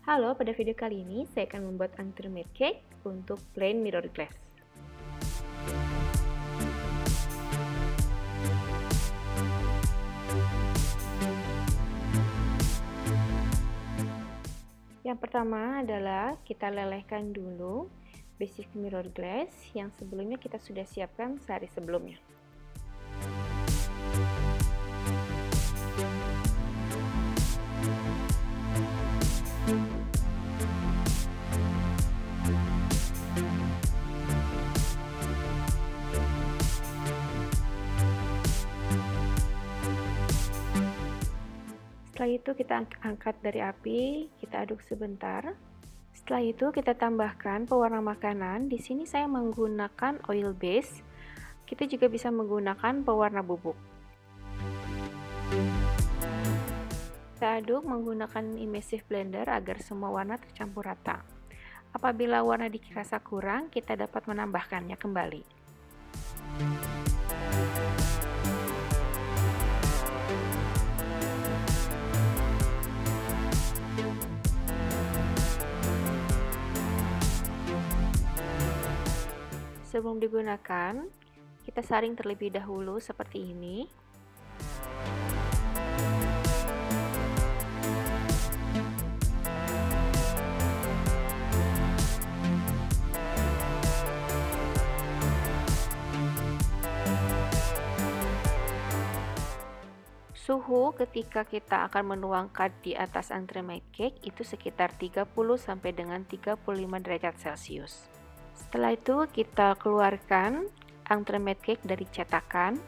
Halo, pada video kali ini saya akan membuat Entremets cake untuk plain mirror glass. Yang pertama adalah kita lelehkan dulu basic mirror glass yang sebelumnya kita sudah siapkan sehari sebelumnya. Setelah itu kita angkat dari api, kita aduk sebentar. Setelah itu kita tambahkan pewarna makanan. Di sini saya menggunakan oil base. Kita juga bisa menggunakan pewarna bubuk. Kita aduk menggunakan immersive blender agar semua warna tercampur rata. Apabila warna dirasa kurang, kita dapat menambahkannya kembali. Sebelum digunakan, kita saring terlebih dahulu seperti ini. Suhu ketika kita akan menuangkan di atas Entremets cake itu sekitar 30 sampai dengan 35 derajat Celcius. Setelah itu kita keluarkan Entremets cake dari cetakan.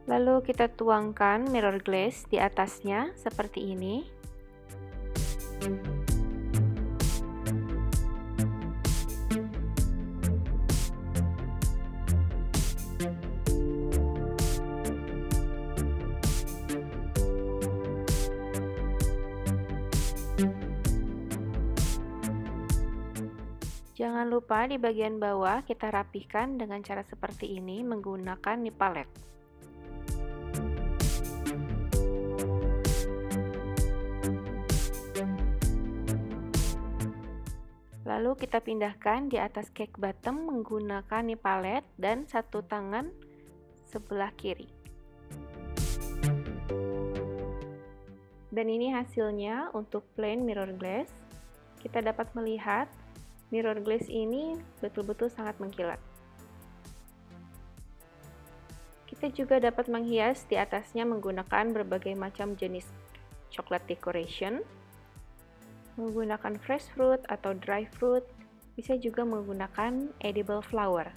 Lalu kita tuangkan mirror glass di atasnya seperti ini. Jangan lupa di bagian bawah kita rapihkan dengan cara seperti ini menggunakan nip palet. Lalu kita pindahkan di atas cake bottom menggunakan nip palet dan satu tangan sebelah kiri. Dan ini hasilnya untuk plain mirror glass. Kita dapat melihat mirror glass ini betul-betul sangat mengkilat. Kita juga dapat menghias di atasnya menggunakan berbagai macam jenis coklat decoration, menggunakan fresh fruit atau dry fruit, bisa juga menggunakan edible flower.